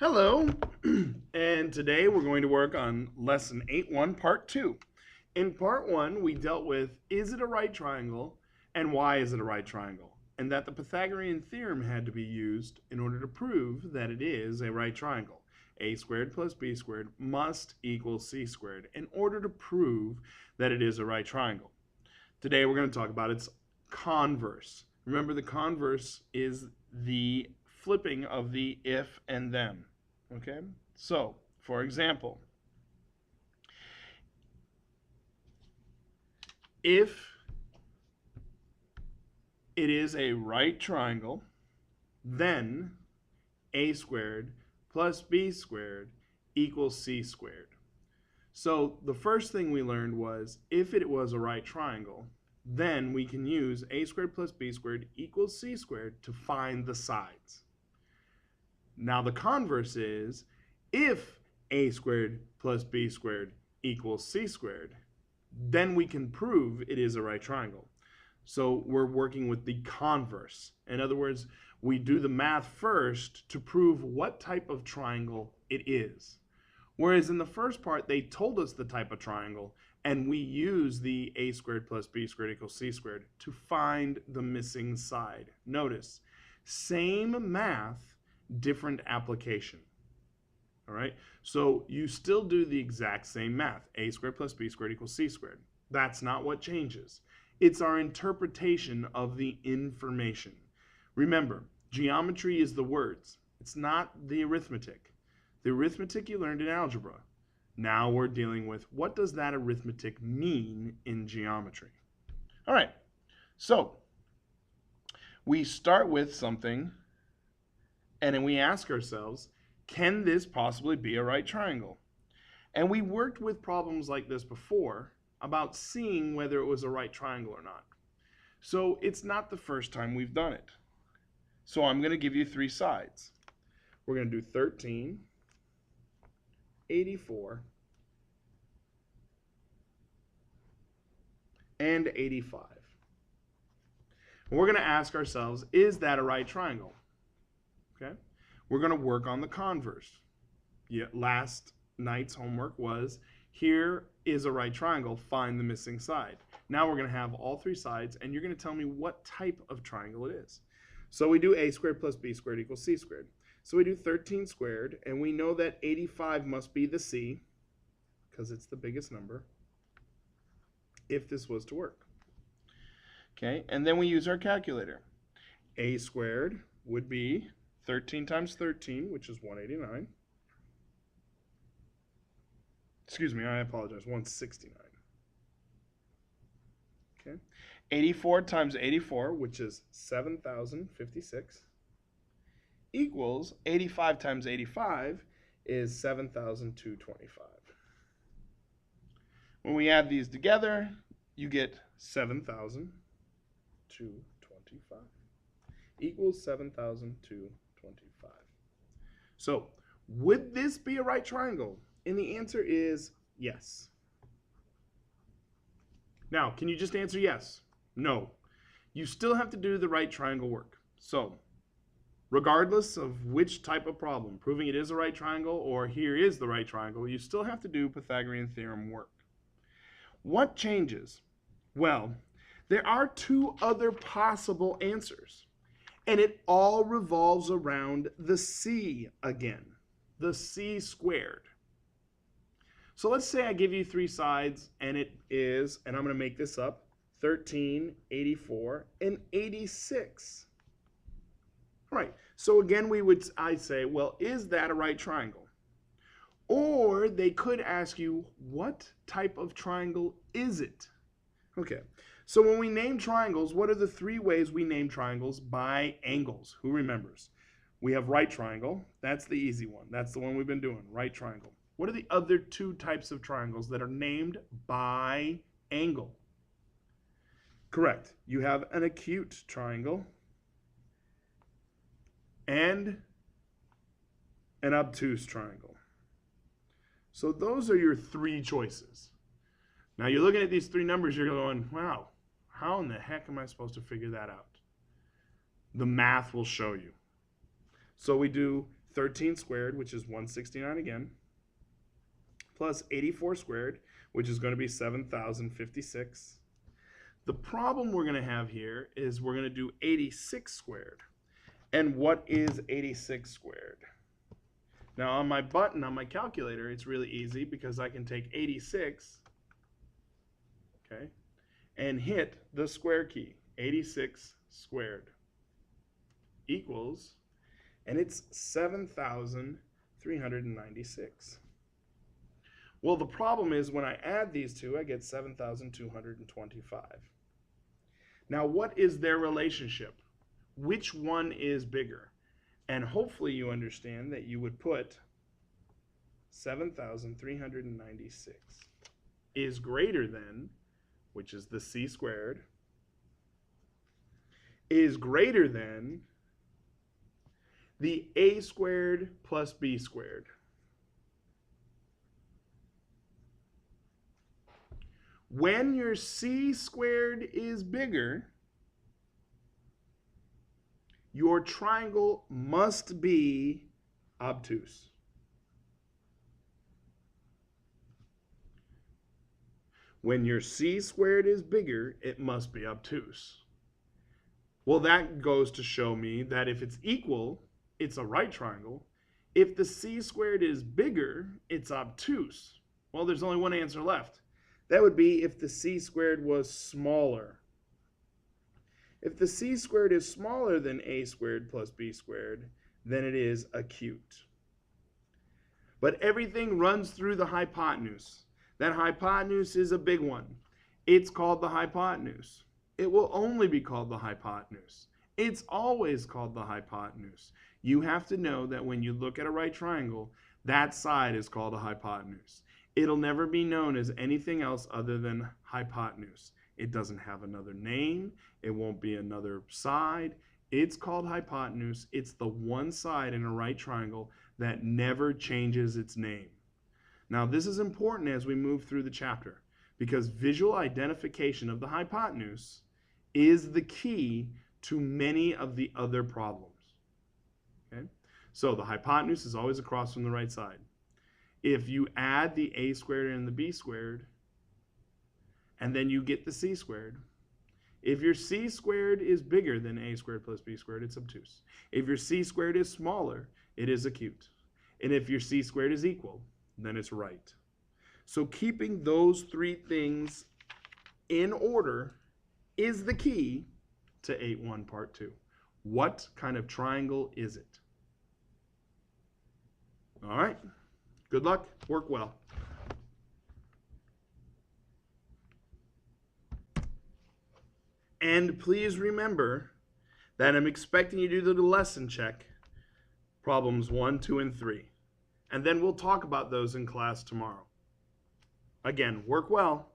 Hello, and today we're going to work on lesson 8.1, part 2. In part 1, we dealt with is it a right triangle and why is it a right triangle, and that the Pythagorean theorem had to be used in order to prove that it is a right triangle. A squared plus b squared must equal c squared in order to prove that it is a right triangle. Today we're going to talk about its converse. Remember, the converse is the flipping of the if and then. Okay, so for example, if it is a right triangle, then a squared plus b squared equals c squared. So the first thing we learned was if it was a right triangle, then we can use a squared plus b squared equals c squared to find the sides. Now the converse is if a squared plus b squared equals c squared, then we can prove it is a right triangle. So we're working with the converse. In other words, we do the math first to prove what type of triangle it is. Whereas in the first part, they told us the type of triangle, and we use the a squared plus b squared equals c squared to find the missing side. Notice, same math, different application. All right, so you still do the exact same math. A squared plus b squared equals c squared. That's not what changes. It's our interpretation of the information. Remember, geometry is the words. It's not the arithmetic. The arithmetic you learned in algebra. Now we're dealing with what does that arithmetic mean in geometry. All right, so we start with something and then we ask ourselves, can this possibly be a right triangle? And we worked with problems like this before about seeing whether it was a right triangle or not. So it's not the first time we've done it. So I'm going to give you three sides. We're going to do 13, 84, and 85. And we're going to ask ourselves, is that a right triangle? Okay, we're going to work on the converse. Last night's homework was, here is a right triangle, find the missing side. Now we're going to have all three sides, and you're going to tell me what type of triangle it is. So we do a squared plus b squared equals c squared. So we do 13 squared, and we know that 85 must be the c, because it's the biggest number, if this was to work. Okay, and then we use our calculator. A squared would be 13 times 13, which is 189. Excuse me, I apologize, 169. Okay. 84 times 84, which is 7,056, equals 85 times 85 is 7,225. When we add these together, you get 7,225 equals 7,225. So, would this be a right triangle? And the answer is yes. Now, can you just answer yes? No. You still have to do the right triangle work. So, regardless of which type of problem, proving it is a right triangle or here is the right triangle, you still have to do Pythagorean theorem work. What changes? Well, there are two other possible answers. And it all revolves around the c again, the c squared. So let's say I give you three sides, and it is, and I'm going to make this up, 13, 84, and 86. All right, so again, I'd say, well, is that a right triangle? Or they could ask you, what type of triangle is it? Okay, so when we name triangles, what are the three ways we name triangles? By angles. Who remembers? We have right triangle. That's the easy one. That's the one we've been doing, right triangle. What are the other two types of triangles that are named by angle? Correct. You have an acute triangle and an obtuse triangle. So those are your three choices. Now you're looking at these three numbers, you're going, wow, how in the heck am I supposed to figure that out? The math will show you. So we do 13 squared, which is 169 again, plus 84 squared, which is going to be 7,056. The problem we're going to have here is we're going to do 86 squared. And what is 86 squared? Now on my button on my calculator, it's really easy because I can take 86, okay, and hit the square key. 86 squared equals, and it's 7,396. Well, the problem is when I add these two, I get 7,225. Now, what is their relationship? Which one is bigger? And hopefully you understand that you would put 7,396 is greater than, which is the c squared, is greater than the a squared plus b squared. When your c squared is bigger, your triangle must be obtuse. When your c squared is bigger, it must be obtuse. Well, that goes to show me that if it's equal, it's a right triangle. If the c squared is bigger, it's obtuse. Well, there's only one answer left. That would be if the c squared was smaller. If the c squared is smaller than a squared plus b squared, then it is acute. But everything runs through the hypotenuse. That hypotenuse is a big one. It's called the hypotenuse. It will only be called the hypotenuse. It's always called the hypotenuse. You have to know that when you look at a right triangle, that side is called a hypotenuse. It'll never be known as anything else other than hypotenuse. It doesn't have another name. It won't be another side. It's called hypotenuse. It's the one side in a right triangle that never changes its name. Now, this is important as we move through the chapter because visual identification of the hypotenuse is the key to many of the other problems. Okay? So the hypotenuse is always across from the right side. If you add the a squared and the b squared, and then you get the c squared, if your c squared is bigger than a squared plus b squared, it's obtuse. If your c squared is smaller, it is acute. And if your c squared is equal, then it's right. So keeping those three things in order is the key to 8.1 part 2. What kind of triangle is it? All right. Good luck. Work well. And please remember that I'm expecting you to do the lesson check, problems 1, 2, and 3. And then we'll talk about those in class tomorrow. Again, work well.